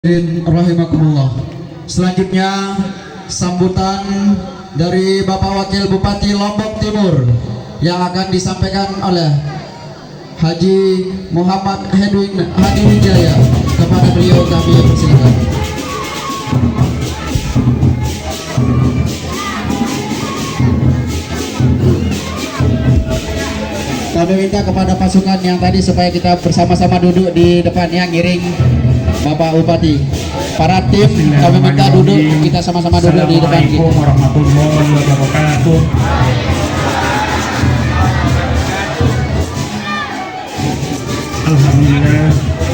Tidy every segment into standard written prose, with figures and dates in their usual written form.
Rahimakumullah. Selanjutnya sambutan dari Bapak Wakil Bupati Lombok Timur yang akan disampaikan oleh Haji Muhammad Hadi Wijaya. Kepada beliau kami persilakan. Kami minta kepada pasukan yang tadi supaya kita bersama-sama duduk di depannya ngiring Bapak Bupati. Para tim kami minta duduk, kita sama-sama duduk di depan kita. Assalamualaikum warahmatullahi wabarakatuh.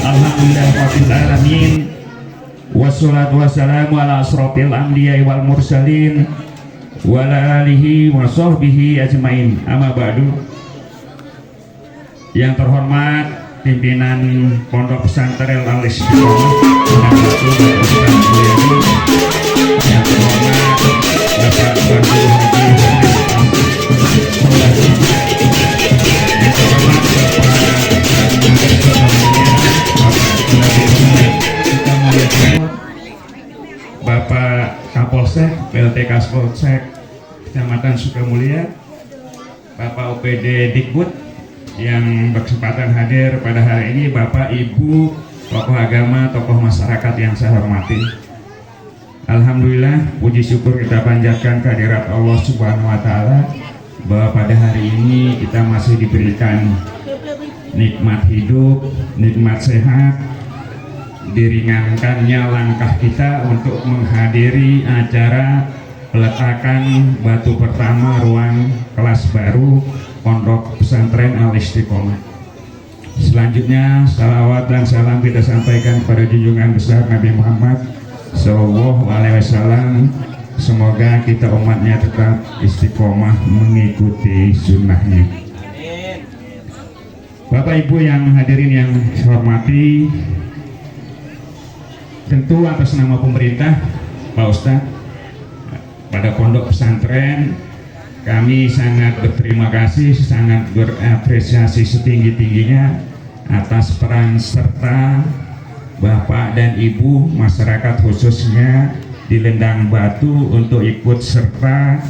Alhamdulillah rabbil alamin. Wassalatu wassalamu ala asrofil anbiya'i wal mursalin wa ala alihi wa sahbihi ajmain. Amma ba'du. Yang terhormat pimpinan Pondok Pesantren Al-Istiqomah, yang terhormat Bapak Bantu Haji, yang terhormat Bapak Kapolsek, PLT Kapolsek Kecamatan Sukamulia, Bapak OPD Dikbud yang berkesempatan hadir pada hari ini, Bapak, Ibu, tokoh agama, tokoh masyarakat yang saya hormati. Alhamdulillah, puji syukur kita panjatkan kehadirat Allah Subhanahu wa Ta'ala bahwa pada hari ini kita masih diberikan nikmat hidup, nikmat sehat, diringankannya langkah kita untuk menghadiri acara peletakan batu pertama ruang kelas baru Pondok Pesantren Al-Istiqomah. Selanjutnya salawat dan salam kita sampaikan kepada junjungan besar Nabi Muhammad Sallallahu Alaihi Wasallam. Semoga kita umatnya tetap istiqomah mengikuti sunnahnya. Bapak Ibu yang hadirin yang saya hormati, tentu atas nama pemerintah, Pak Ustadz, pada Pondok Pesantren kami sangat berterima kasih, sangat berapresiasi setinggi-tingginya atas peran serta Bapak dan Ibu masyarakat khususnya di Lendang Batu untuk ikut serta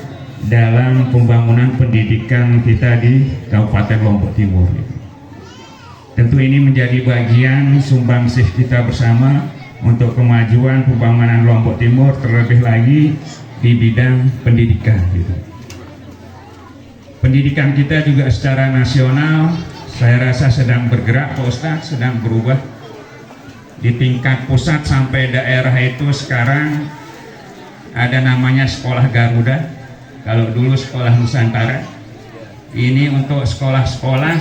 dalam pembangunan pendidikan kita di Kabupaten Lombok Timur. Tentu ini menjadi bagian sumbangsih kita bersama untuk kemajuan pembangunan Lombok Timur, terlebih lagi di bidang pendidikan. Pendidikan kita juga secara nasional saya rasa sedang bergerak, Pak Ustadz, sedang berubah. Di tingkat pusat sampai daerah itu sekarang ada namanya Sekolah Garuda, kalau dulu Sekolah Nusantara. Ini untuk sekolah-sekolah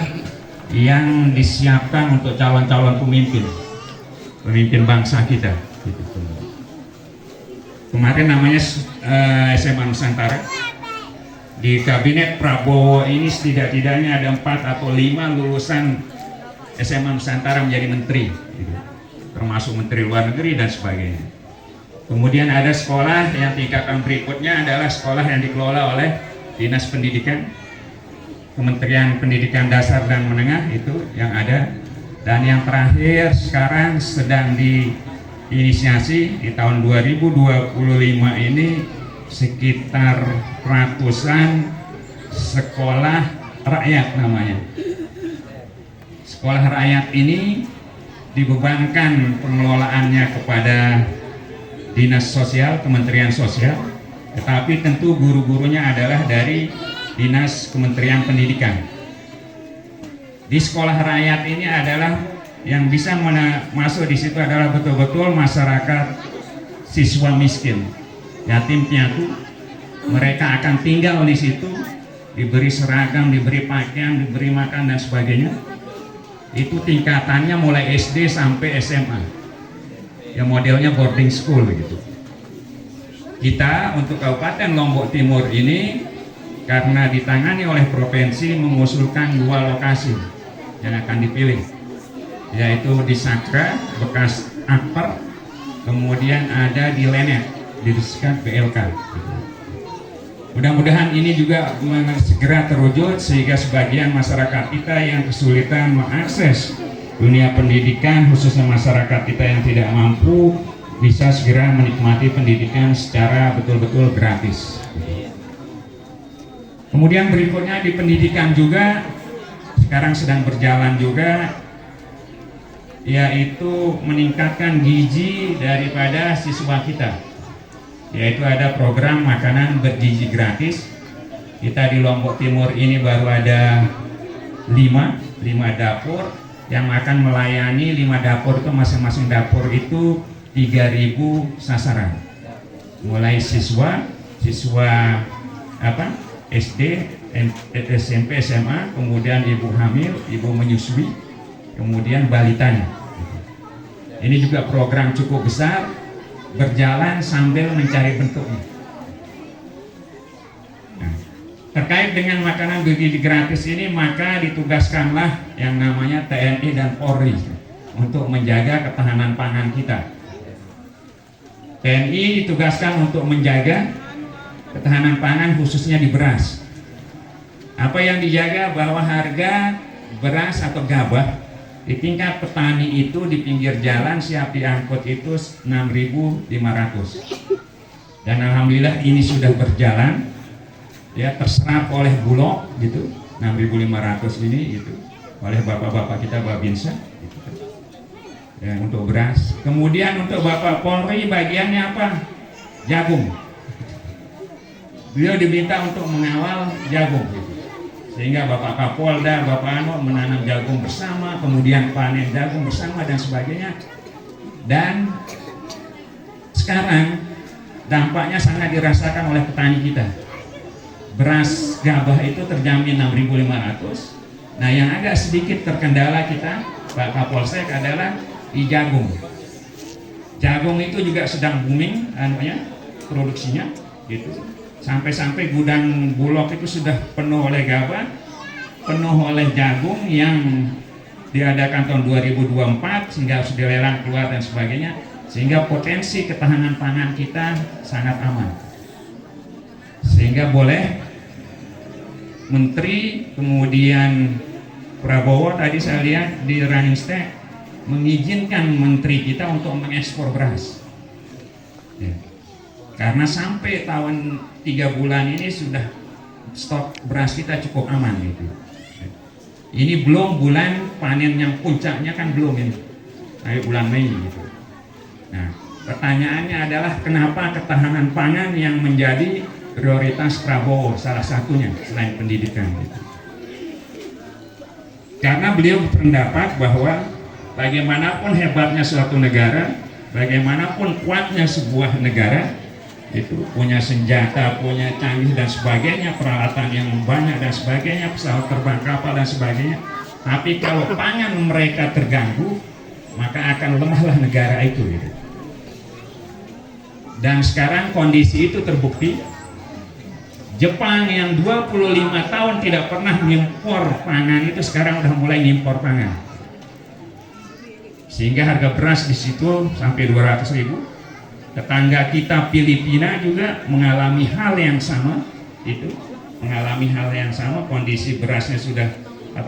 yang disiapkan untuk calon-calon pemimpin bangsa kita. Kemarin namanya SMA Nusantara. Di kabinet Prabowo ini setidak-tidaknya ada 4 atau 5 lulusan SMA Nusantara menjadi menteri, termasuk menteri luar negeri dan sebagainya. Kemudian ada sekolah yang tingkatan berikutnya adalah sekolah yang dikelola oleh Dinas Pendidikan, Kementerian Pendidikan Dasar dan Menengah itu yang ada. Dan yang terakhir sekarang sedang diinisiasi di tahun 2025 ini sekitar ratusan sekolah rakyat namanya. Sekolah rakyat ini dibebankan pengelolaannya kepada Dinas Sosial, Kementerian Sosial, tetapi tentu guru-gurunya adalah dari Dinas Kementerian Pendidikan. Di sekolah rakyat ini adalah yang bisa masuk di situ adalah betul-betul masyarakat siswa miskin, yatim piatu. Mereka akan tinggal di situ, diberi seragam, diberi pakaian, diberi makan dan sebagainya. Itu tingkatannya mulai SD sampai SMA. Ya modelnya boarding school gitu. Kita untuk Kabupaten Lombok Timur ini karena ditangani oleh provinsi mengusulkan 2 lokasi yang akan dipilih, yaitu di Sakra, bekas Akper, kemudian ada di Lenet, di dekat BLK. Mudah-mudahan ini juga segera terwujud sehingga sebagian masyarakat kita yang kesulitan mengakses dunia pendidikan, khususnya masyarakat kita yang tidak mampu bisa segera menikmati pendidikan secara betul-betul gratis. Kemudian berikutnya di pendidikan juga sekarang sedang berjalan juga, yaitu meningkatkan gizi daripada siswa kita, yaitu ada program makanan bergizi gratis. Kita di Lombok Timur ini baru ada 5 dapur yang akan melayani 5 dapur itu, masing-masing dapur itu 3.000 sasaran, mulai siswa SD, SMP, SMA, kemudian ibu hamil, ibu menyusui, kemudian balitanya. Ini juga program cukup besar, berjalan sambil mencari bentuknya. Nah, terkait dengan makanan bergizi gratis ini, maka ditugaskanlah yang namanya TNI dan Polri untuk menjaga ketahanan pangan kita. TNI ditugaskan untuk menjaga ketahanan pangan khususnya di beras. Apa yang dijaga bahwa harga beras atau gabah di tingkat petani itu di pinggir jalan siap diangkut itu 6.500. Dan alhamdulillah ini sudah berjalan, ya, terserap oleh Bulog gitu, 6.500 ini gitu, oleh bapak-bapak kita Babinsa gitu, ya, untuk beras. Kemudian untuk Bapak Polri bagiannya apa? Jagung. Beliau diminta untuk mengawal jagung gitu. Sehingga Bapak Kapolda, Bapak Ano menanam jagung bersama, kemudian panen jagung bersama dan sebagainya. Dan sekarang dampaknya sangat dirasakan oleh petani kita. Beras gabah itu terjamin 6.500. Nah, yang agak sedikit terkendala kita, Pak Kapolsek, adalah di jagung. Jagung itu juga sedang booming produksinya gitu. Sampai-sampai gudang Bulog itu sudah penuh oleh gabah, penuh oleh jagung yang diadakan tahun 2024 sehingga harus dilelang keluar dan sebagainya, sehingga potensi ketahanan pangan kita sangat aman. Sehingga boleh Menteri kemudian Prabowo tadi saya lihat di running stack mengizinkan menteri kita untuk mengekspor beras, ya. Karena sampai tahun 3 bulan ini sudah stok beras kita cukup aman gitu. Ini belum bulan panen yang puncaknya kan belum ini, bulan Mei gitu. Nah, pertanyaannya adalah kenapa ketahanan pangan yang menjadi prioritas Prabowo salah satunya selain pendidikan gitu. Karena beliau berpendapat bahwa bagaimanapun hebatnya suatu negara, bagaimanapun kuatnya sebuah negara, itu punya senjata, punya canggih dan sebagainya, peralatan yang banyak dan sebagainya, pesawat terbang, kapal dan sebagainya, tapi kalau pangan mereka terganggu, maka akan lemahlah negara itu gitu. Dan sekarang kondisi itu terbukti. Jepang yang 25 tahun tidak pernah ngimpor pangan itu sekarang udah mulai ngimpor pangan, sehingga harga beras di situ sampai 200.000. Tetangga kita Filipina juga mengalami hal yang sama, kondisi berasnya sudah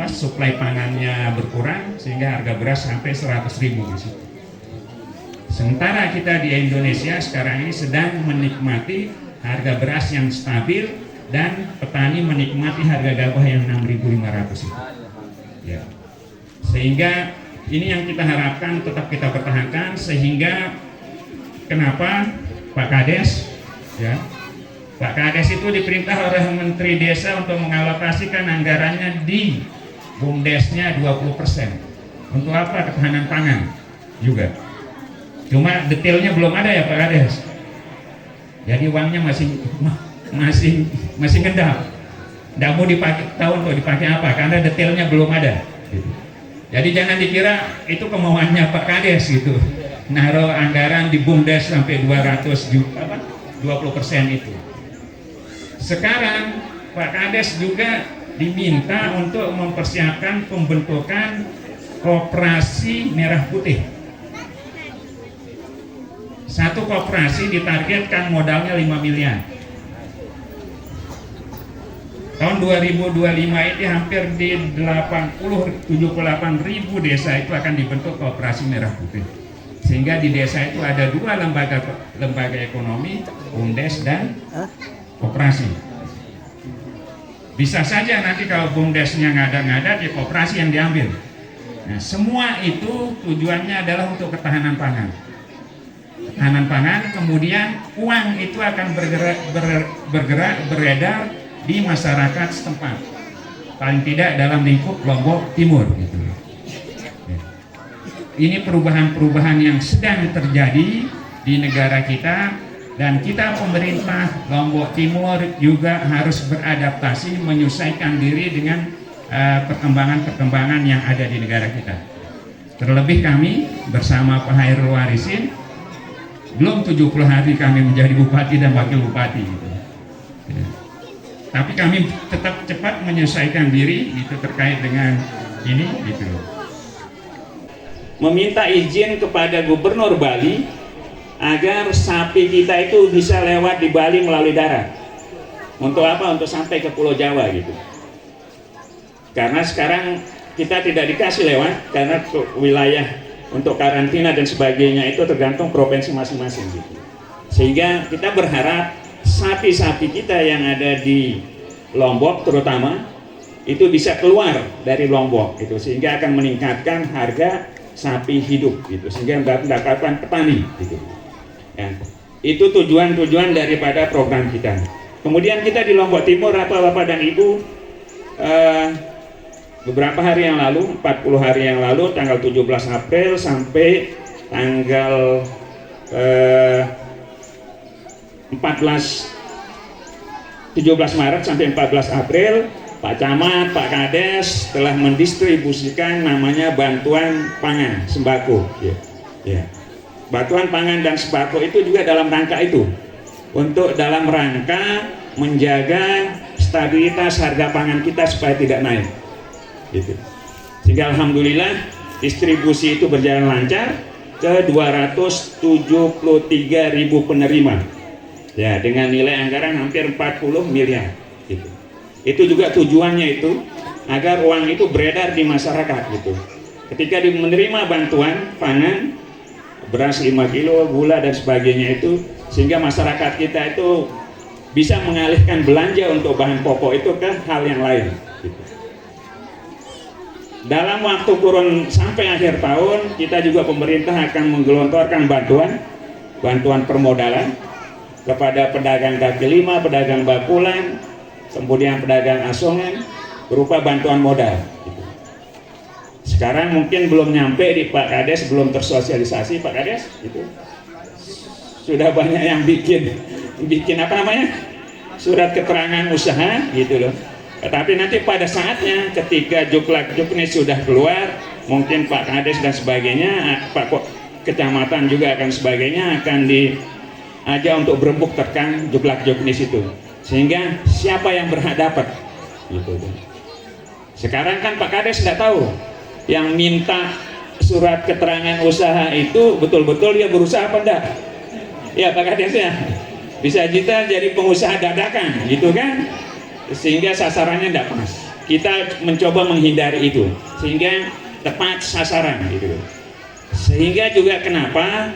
suplai pangannya berkurang sehingga harga beras sampai 100.000 di situ. Sementara kita di Indonesia sekarang ini sedang menikmati harga beras yang stabil dan petani menikmati harga gabah yang 6.500 itu. Ya. Sehingga ini yang kita harapkan tetap kita pertahankan, sehingga kenapa Pak Kades, ya, Pak Kades itu diperintah oleh Menteri Desa untuk mengalokasikan anggarannya di BUMDesnya 20%. Untuk apa? Ketahanan pangan juga. Cuma detailnya belum ada ya Pak Kades. Jadi uangnya masih ngendap. Nggak mau dipakai, tahu untuk dipakai apa? Karena detailnya belum ada. Jadi jangan dikira itu kemauannya Pak Kades gitu. Naruh anggaran di BUMDes sampai 200 juta, 20% itu. Sekarang Pak Kades juga diminta untuk mempersiapkan pembentukan koperasi merah putih. Satu koperasi ditargetkan modalnya 5 miliar. Tahun tahun 2025 ini hampir di 78.000 desa itu akan dibentuk koperasi merah putih. Sehingga di desa itu ada 2 lembaga ekonomi, BUMDes dan koperasi. Bisa saja nanti kalau BUMDesnya ngada-ngada, di koperasi yang diambil. Nah, semua itu tujuannya adalah untuk ketahanan pangan. Ketahanan pangan, kemudian uang itu akan bergerak beredar di masyarakat setempat. Paling tidak dalam lingkup Lombok Timur. Gitu. Ini perubahan-perubahan yang sedang terjadi di negara kita, dan kita pemerintah Lombok Timur juga harus beradaptasi, menyesuaikan diri dengan perkembangan-perkembangan yang ada di negara kita. Terlebih kami bersama Pak Hairul Warisin, belum 70 hari kami menjadi bupati dan wakil bupati. Gitu. Ya. Tapi kami tetap cepat menyesuaikan diri itu terkait dengan ini. Gitu. Meminta izin kepada Gubernur Bali agar sapi kita itu bisa lewat di Bali melalui darat. Untuk apa? Untuk sampai ke Pulau Jawa gitu. Karena sekarang kita tidak dikasih lewat karena wilayah untuk karantina dan sebagainya itu tergantung provinsi masing-masing gitu. Sehingga kita berharap sapi-sapi kita yang ada di Lombok terutama itu bisa keluar dari Lombok gitu, sehingga akan meningkatkan harga sapi hidup gitu, sehingga mendapatkan petani gitu. Ya, itu tujuan-tujuan daripada program kita. Kemudian kita di Lombok Timur, Bapak dan Ibu, beberapa hari yang lalu, 40 hari yang lalu, tanggal 17 April sampai tanggal 17 Maret sampai 14 April, Pak Camat, Pak Kades telah mendistribusikan namanya bantuan pangan sembako. Ya. Bantuan pangan dan sembako itu juga dalam rangka itu, untuk dalam rangka menjaga stabilitas harga pangan kita supaya tidak naik. Gitu. Sehingga alhamdulillah distribusi itu berjalan lancar ke 273.000 penerima. Ya, dengan nilai anggaran hampir 40 miliar. Gitu. Itu juga tujuannya itu agar uang itu beredar di masyarakat gitu. Ketika menerima bantuan pangan, beras 5 kilo, gula dan sebagainya itu, sehingga masyarakat kita itu bisa mengalihkan belanja untuk bahan pokok itu ke hal yang lain gitu. Dalam waktu kurun sampai akhir tahun, kita juga pemerintah akan menggelontorkan bantuan permodalan kepada pedagang kaki lima, pedagang bakulan, kemudian pedagang asongan, berupa bantuan modal. Sekarang mungkin belum nyampe di Pak Kades, belum tersosialisasi Pak Kades. Gitu. Sudah banyak yang bikin apa namanya, surat keterangan usaha, gitu loh. Tetapi nanti pada saatnya ketika Juklak-Juknis sudah keluar, mungkin Pak Kades dan sebagainya, Pak Kecamatan juga akan sebagainya akan diajak untuk berembuk terkang Juklak-Juknis itu. Sehingga siapa yang berhak dapat gitu. Sekarang kan Pak Kades tidak tahu yang minta surat keterangan usaha itu betul-betul dia berusaha apa enggak. Ya Pak Kades ya, bisa kita jadi pengusaha dadakan gitu kan, sehingga sasarannya tidak pas. Kita mencoba menghindari itu sehingga tepat sasaran gitu. Sehingga juga kenapa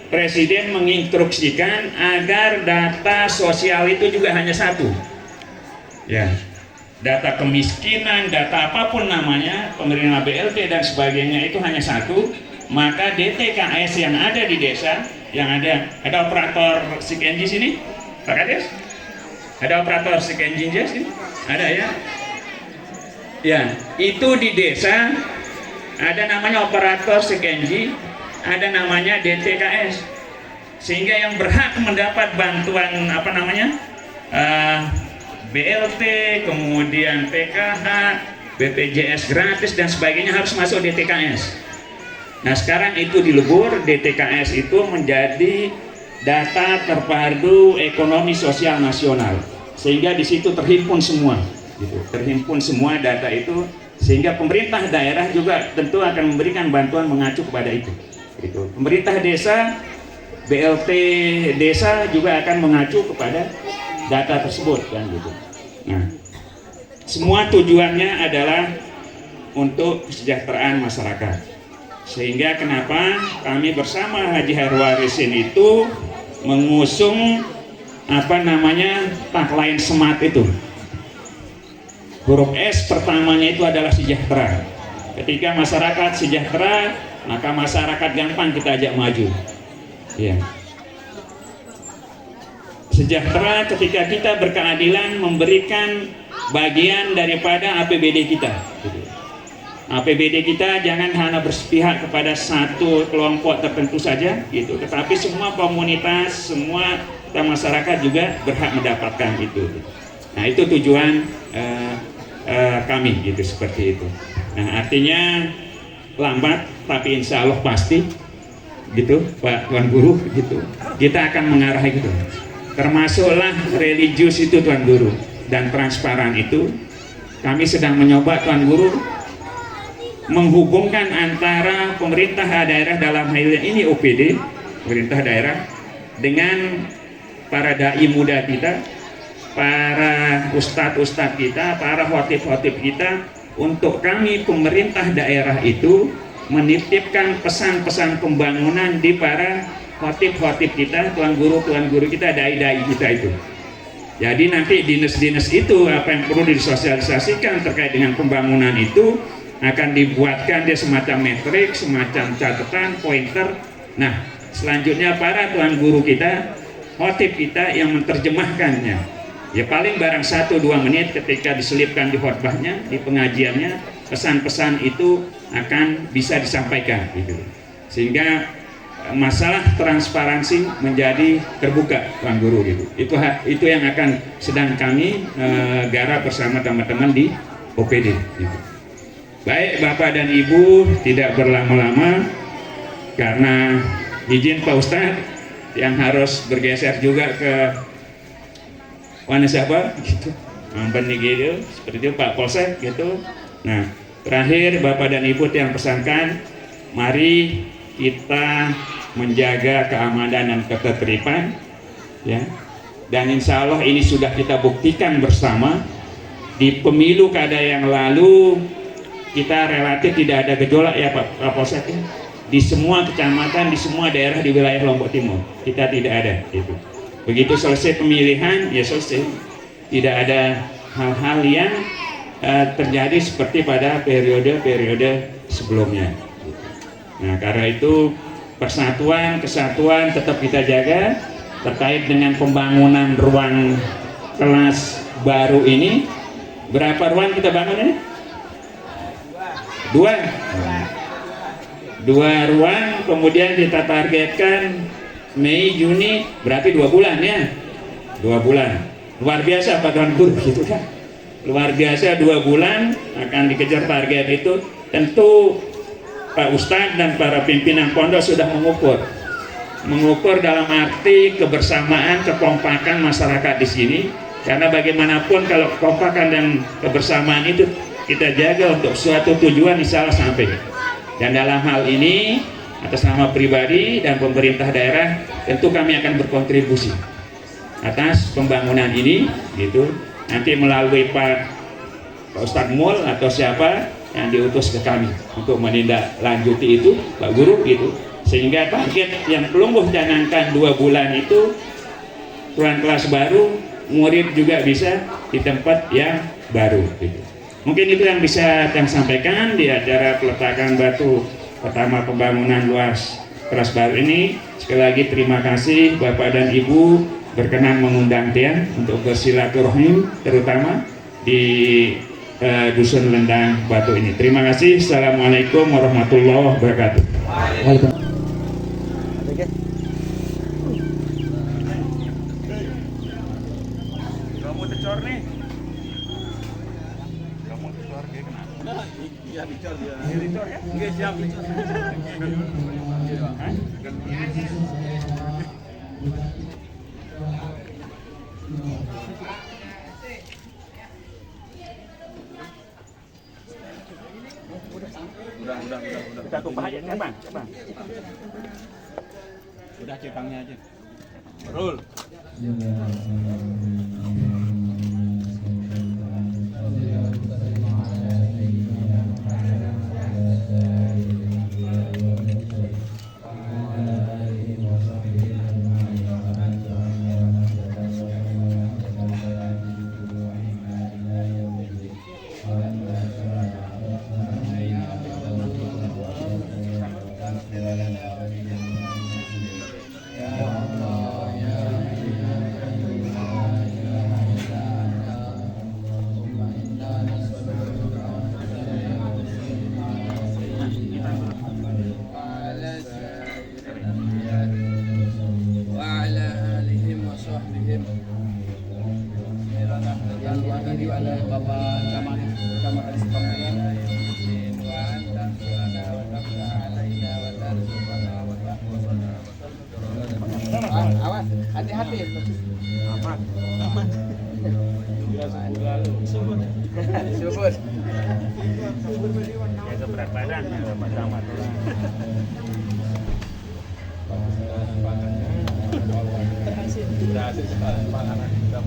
Presiden menginstruksikan agar data sosial itu juga hanya satu. Ya, data kemiskinan, data apapun namanya, penerima BLT dan sebagainya itu hanya satu. Maka DTKS yang ada di desa, yang ada operator SIK Enjin sini, Pak Kades? Ada operator SIK Enjin sini? Ada ya? Ya, itu di desa ada namanya operator SIK Enjin, ada namanya DTKS, sehingga yang berhak mendapat bantuan apa namanya BLT, kemudian PKH, BPJS gratis dan sebagainya harus masuk DTKS. Nah sekarang itu dilebur, DTKS itu menjadi data terpadu ekonomi sosial nasional, sehingga di situ terhimpun semua, gitu. Terhimpun semua data itu, sehingga pemerintah daerah juga tentu akan memberikan bantuan mengacu kepada itu. Gitu. Pemerintah desa, BLT desa juga akan mengacu kepada data tersebut kan gitu. Nah, semua tujuannya adalah untuk kesejahteraan masyarakat. Sehingga kenapa kami bersama Haji Harwarisin itu mengusung tagline SMART itu. Huruf S pertamanya itu adalah sejahtera. Ketika masyarakat sejahtera, maka masyarakat gampang kita ajak maju. Ya. Sejahtera ketika kita berkeadilan memberikan bagian daripada APBD kita. APBD kita jangan hanya berpihak kepada satu kelompok tertentu saja, gitu. Tetapi semua komunitas, semua masyarakat juga berhak mendapatkan itu. Nah, itu tujuan kami, gitu, seperti itu. Nah, artinya lambat, tapi insya Allah pasti, gitu, Pak Tuan Guru, gitu. Kita akan mengarah itu. Termasuklah religius itu, Tuan Guru, dan transparan itu. Kami sedang mencoba, Tuan Guru, menghubungkan antara pemerintah daerah dalam hal ini OPD, pemerintah daerah, dengan para dai muda kita, para ustadz-ustadz kita, para khotib-khotib kita, untuk kami pemerintah daerah itu menitipkan pesan-pesan pembangunan di para khotib-khotib kita, tuan guru kita, dai-dai kita itu. Jadi nanti dinas-dinas itu apa yang perlu disosialisasikan terkait dengan pembangunan itu akan dibuatkan dia semacam metrik, semacam catatan, pointer. Nah, selanjutnya para tuan guru kita, khotib kita yang menerjemahkannya. Ya paling barang 1-2 menit ketika diselipkan di khotbahnya, di pengajiannya, pesan-pesan itu akan bisa disampaikan gitu. Sehingga masalah transparansi menjadi terbuka, tuan guru gitu. Itu yang akan sedang kami garap bersama teman-teman di OPD gitu. Baik Bapak dan Ibu, tidak berlama-lama karena izin Pak Ustadz yang harus bergeser juga ke mana siapa gitu, Mampeni gitu, seperti itu Pak Polsek gitu. Nah, terakhir Bapak dan Ibu yang pesankan, mari kita menjaga keamanan dan ketertiban, ya. Dan insya Allah ini sudah kita buktikan bersama di pemilu kada yang lalu. Kita relatif tidak ada gejolak ya Pak Polsek, di semua kecamatan, di semua daerah di wilayah Lombok Timur kita tidak ada itu. Begitu selesai pemilihan ya selesai, tidak ada hal-hal yang terjadi seperti pada periode-periode sebelumnya. Nah, karena itu persatuan, kesatuan tetap kita jaga. Terkait dengan pembangunan ruang kelas baru ini, berapa ruang kita bangun ini? Dua ruang, kemudian kita targetkan Mei Juni, berarti 2 bulan ya, 2 bulan. Luar biasa Pak Tuan Guru gitu kan, luar biasa 2 bulan akan dikejar target itu. Tentu Pak Ustadz dan para pimpinan pondok sudah mengukur dalam arti kebersamaan, kekompakan masyarakat di sini. Karena bagaimanapun kalau kekompakan dan kebersamaan itu kita jaga untuk suatu tujuan, insya Allah sampai. Dan dalam hal ini atas nama pribadi dan pemerintah daerah tentu kami akan berkontribusi atas pembangunan ini gitu. Nanti melalui Pak Ustadz Mul atau siapa yang diutus ke kami untuk menindaklanjuti itu Pak Guru gitu. Sehingga target yang Pelungguh canangkan 2 bulan itu ruang kelas baru, murid juga bisa di tempat yang baru gitu. Mungkin itu yang bisa saya sampaikan di acara peletakan batu pertama pembangunan luas kelas baru ini. Sekali lagi terima kasih Bapak dan Ibu berkenan mengundang Tian untuk bersilaturahim terutama di Dusun Lendang Batu ini. Terima kasih. Assalamualaikum warahmatullahi wabarakatuh. Kamu tecor nih. Iya dicor dia. Dicor ya? Enggak siap dicor. Udah. Kita tumpah aja ya, Bang. Udah cekangnya aja. Rul. وعلى آلهم وصحبهم. Yang dihadiri oleh Bapak Camat Kecamatan Sukamayan. Wa anta subhana wa ta'ala alaina wa tarzuqana wa ta'ala. Awas, hati-hati. Aman. Aman. Subur. Subur. Jaga berat badan ya Pak Camat. Berhasil sekali makanan kita